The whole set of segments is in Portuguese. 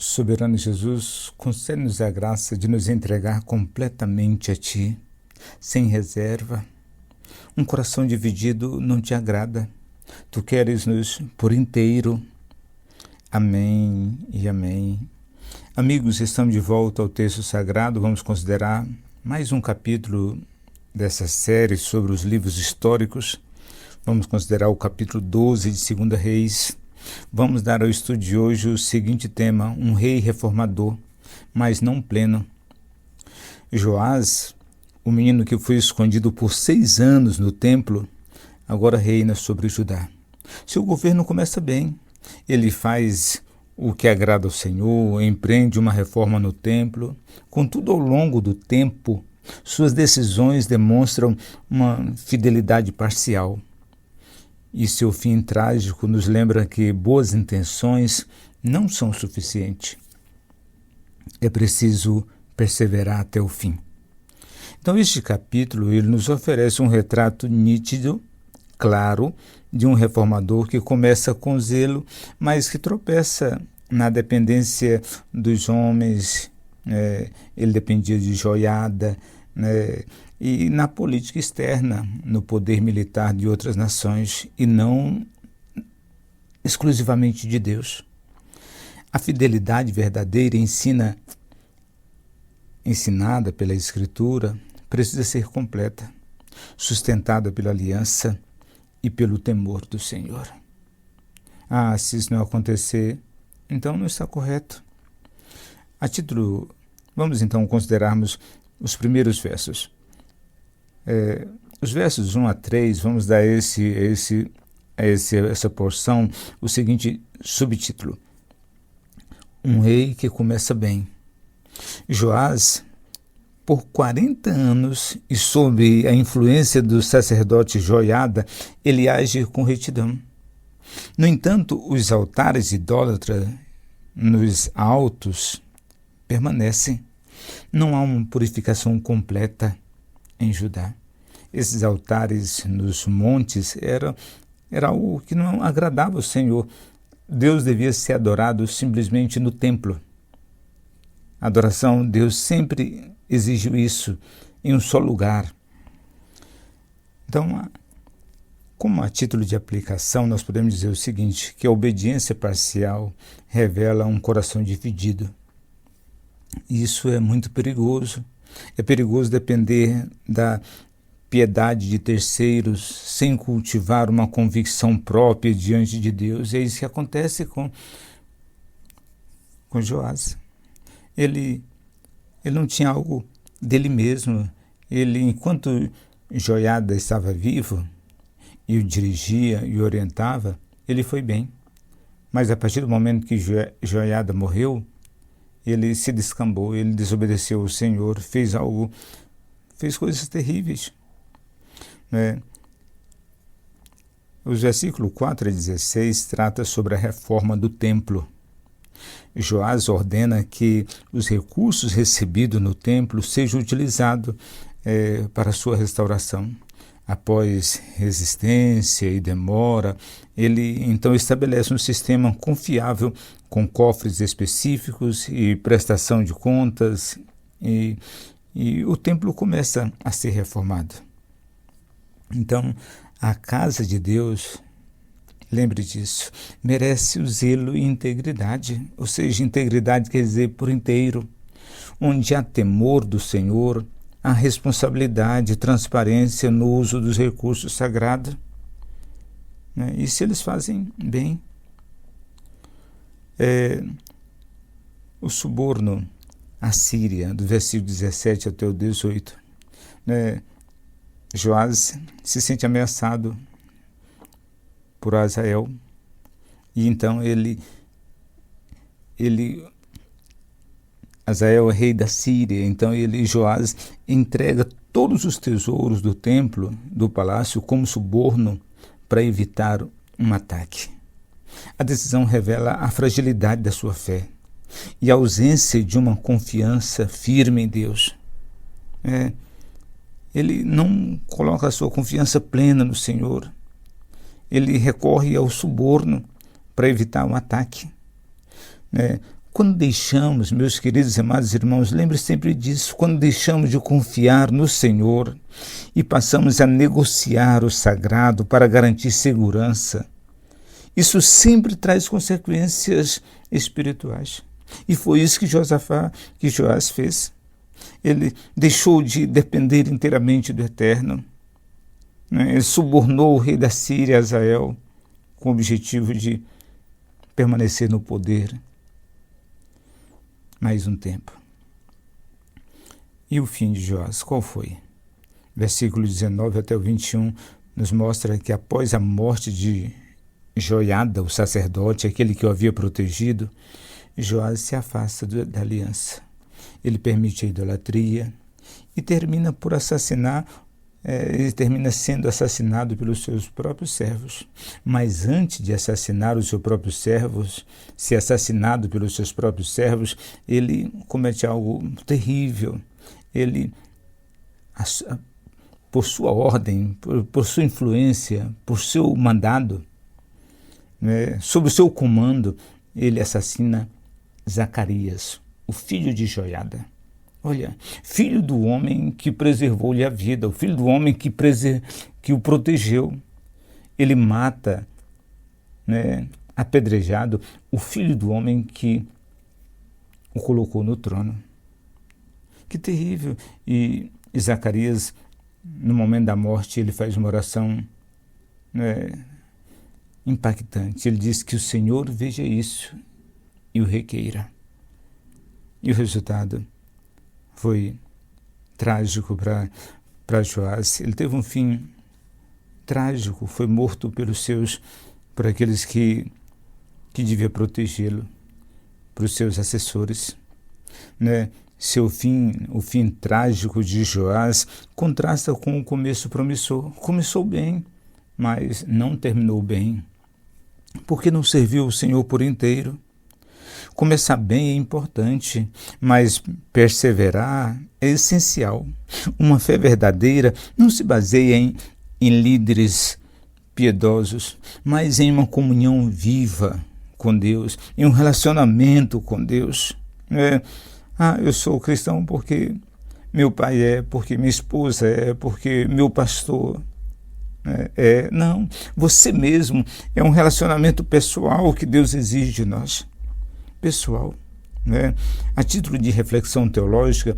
Soberano Jesus, concede-nos a graça de nos entregar completamente a Ti, sem reserva. Um coração dividido não te agrada. Tu queres-nos por inteiro. Amém e amém. Amigos, estamos de volta ao texto sagrado. Vamos considerar mais um capítulo dessa série sobre os livros históricos. Vamos considerar o capítulo 12 de 2 Reis. Vamos dar ao estudo de hoje o seguinte tema: um rei reformador, mas não pleno. Joás, o menino que foi escondido por 6 anos no templo, agora reina sobre Judá. Seu governo começa bem. Ele faz o que agrada ao Senhor, empreende uma reforma no templo. Contudo, ao longo do tempo, suas decisões demonstram uma fidelidade parcial. E seu fim trágico nos lembra que boas intenções não são suficientes. É preciso perseverar até o fim. Então, este capítulo ele nos oferece um retrato nítido, claro, de um reformador que começa com zelo, mas que tropeça na dependência dos homens. Ele dependia de Joiada, e na política externa, no poder militar de outras nações, e não exclusivamente de Deus. A fidelidade verdadeira ensinada pela Escritura precisa ser completa, sustentada pela aliança e pelo temor do Senhor. Se isso não acontecer, então não está correto. Vamos então considerarmos os primeiros versos. Os versos 1 a 3, vamos dar essa porção o seguinte subtítulo: um rei que começa bem. Joás, por 40 anos e sob a influência do sacerdote Joiada, ele age com retidão. No entanto, os altares idólatras nos altos permanecem. Não há uma purificação completa em Judá. Esses altares nos montes era algo que não agradava ao Senhor. Deus devia ser adorado simplesmente no templo. A adoração, Deus sempre exigiu isso em um só lugar. Então, como a título de aplicação, nós podemos dizer o seguinte, que a obediência parcial revela um coração dividido. Isso é muito perigoso. É perigoso depender da piedade de terceiros sem cultivar uma convicção própria diante de Deus. É isso que acontece com Joás. Ele não tinha algo dele mesmo. Enquanto Joiada estava vivo e o dirigia e orientava, ele foi bem. Mas a partir do momento que Joiada morreu, ele se descambou, ele desobedeceu ao Senhor, fez coisas terríveis. Os versículos 4 a 16 trata sobre a reforma do templo. Joás ordena que os recursos recebidos no templo sejam utilizados para sua restauração. Após resistência e demora, ele então estabelece um sistema confiável com cofres específicos e prestação de contas, e o templo começa a ser reformado. Então, a casa de Deus, lembre disso, merece o zelo e integridade, ou seja, integridade quer dizer por inteiro. Onde há temor do Senhor, há responsabilidade e transparência no uso dos recursos sagrados. E se eles fazem bem. O suborno à Síria, do versículo 17 até o 18. Joás se sente ameaçado por Azael, e então Azael é rei da Síria, então Joás entrega todos os tesouros do templo, do palácio, como suborno para evitar um ataque. A decisão revela a fragilidade da sua fé e a ausência de uma confiança firme em Deus. Ele não coloca a sua confiança plena no Senhor. Ele recorre ao suborno para evitar um ataque. Quando deixamos, meus queridos e amados irmãos, lembre sempre disso, quando deixamos de confiar no Senhor e passamos a negociar o sagrado para garantir segurança, isso sempre traz consequências espirituais. E foi isso que Joás fez. Ele deixou de depender inteiramente do Eterno. Ele subornou o rei da Síria, Hazael, com o objetivo de permanecer no poder mais um tempo. E o fim de Joás, qual foi? Versículo 19 até o 21 nos mostra que após a morte de Joiada, o sacerdote, aquele que o havia protegido, Joás se afasta da aliança. Ele permite a idolatria e termina por assassinar. Ele termina sendo assassinado pelos seus próprios servos. Mas antes de assassinar os seus próprios servos, ser assassinado pelos seus próprios servos, ele comete algo terrível. Ele, por sua ordem, por sua influência, por seu mandado, sob o seu comando, ele assassina Zacarias, o filho de Joiada. Olha, filho do homem que preservou-lhe a vida, o filho do homem que o protegeu. Ele mata, apedrejado, o filho do homem que o colocou no trono. Que terrível! E Zacarias, no momento da morte, ele faz uma oração impactante. Ele diz que o Senhor veja isso e o requeira. E o resultado foi trágico para Joás. Ele teve um fim trágico, foi morto por aqueles que devia protegê-lo, por seus assessores. O fim trágico de Joás contrasta com o começo promissor. Começou bem, mas não terminou bem, porque não serviu o Senhor por inteiro. Começar bem é importante, mas perseverar é essencial. Uma fé verdadeira não se baseia em líderes piedosos, mas em uma comunhão viva com Deus, em um relacionamento com Deus. Eu sou cristão porque meu pai é, porque minha esposa é, porque meu pastor Não, você mesmo. É um relacionamento pessoal que Deus exige de nós. Pessoal. A título de reflexão teológica,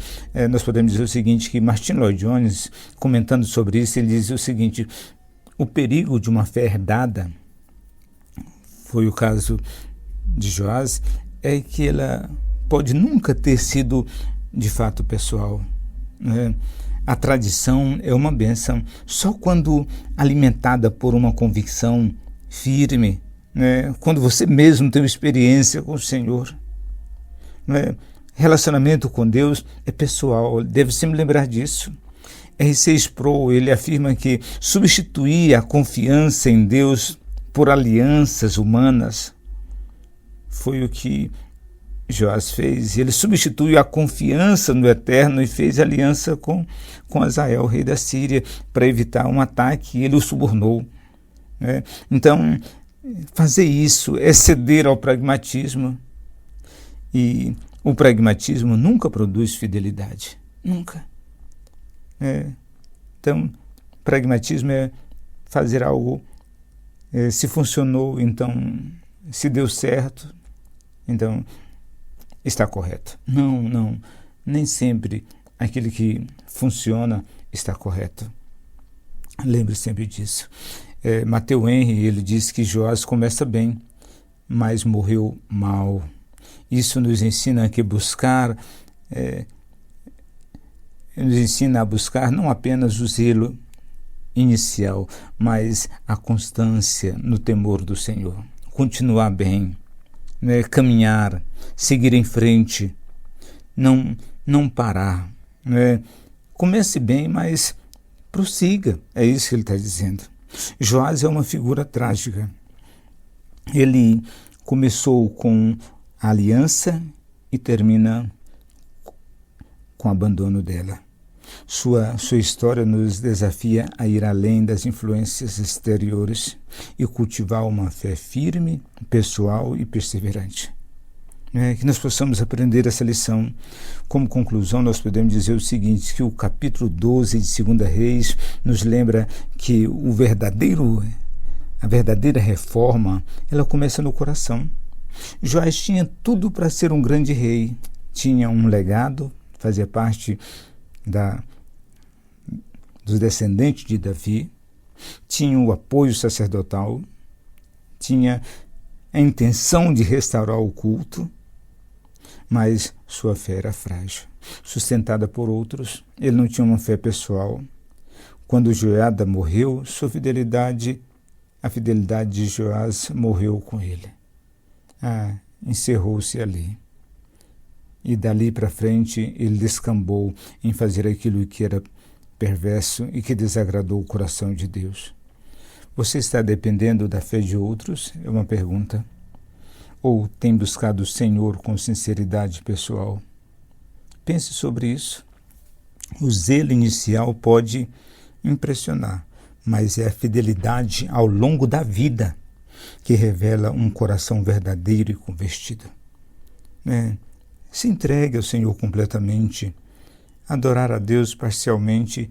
nós podemos dizer o seguinte, que Martin Lloyd-Jones, comentando sobre isso, ele diz o seguinte: o perigo de uma fé herdada, foi o caso de Joás, é que ela pode nunca ter sido de fato pessoal. A tradição é uma bênção só quando alimentada por uma convicção firme, quando você mesmo tem uma experiência com o Senhor. Relacionamento com Deus é pessoal, deve sempre lembrar disso. R.C. Sproul, ele afirma que substituir a confiança em Deus por alianças humanas foi o que Joás fez. Ele substituiu a confiança no Eterno e fez aliança com Hazael, rei da Síria, para evitar um ataque, e ele o subornou. Então, fazer isso é ceder ao pragmatismo. E o pragmatismo nunca produz fidelidade. Nunca. Então, pragmatismo é fazer algo, se funcionou, então, se deu certo, então está correto. Não, nem sempre aquele que funciona está correto. Lembre sempre disso. Matthew Henry, ele diz que Joás começa bem, mas morreu mal. Isso nos ensina que nos ensina a buscar não apenas o zelo inicial, mas a constância no temor do Senhor. Continuar bem, caminhar, seguir em frente, não parar. Comece bem, mas prossiga. É isso que ele está dizendo. Joás é uma figura trágica. Ele começou com a aliança e termina com o abandono dela. Sua história nos desafia a ir além das influências exteriores e cultivar uma fé firme, pessoal e perseverante. Que nós possamos aprender essa lição. Como conclusão, nós podemos dizer o seguinte, que o capítulo 12 de 2 Reis nos lembra que a verdadeira reforma, ela começa no coração. Joás tinha tudo para ser um grande rei, tinha um legado, fazia parte dos descendentes de Davi, tinha o apoio sacerdotal, tinha a intenção de restaurar o culto, mas sua fé era frágil, sustentada por outros. Ele não tinha uma fé pessoal. Quando Joiada morreu, a fidelidade de Joás morreu com ele. Encerrou-se ali. E dali para frente ele descambou em fazer aquilo que era perverso e que desagradou o coração de Deus. Você está dependendo da fé de outros? É uma pergunta. Ou tem buscado o Senhor com sinceridade pessoal? Pense sobre isso. O zelo inicial pode impressionar, mas é a fidelidade ao longo da vida que revela um coração verdadeiro e convertido. Se entregue ao Senhor completamente. Adorar a Deus parcialmente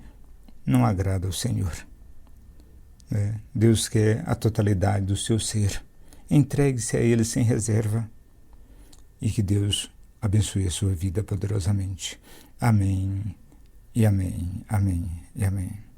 não agrada ao Senhor. Deus quer a totalidade do seu ser. Entregue-se a Ele sem reserva e que Deus abençoe a sua vida poderosamente. Amém, e amém, amém, e amém.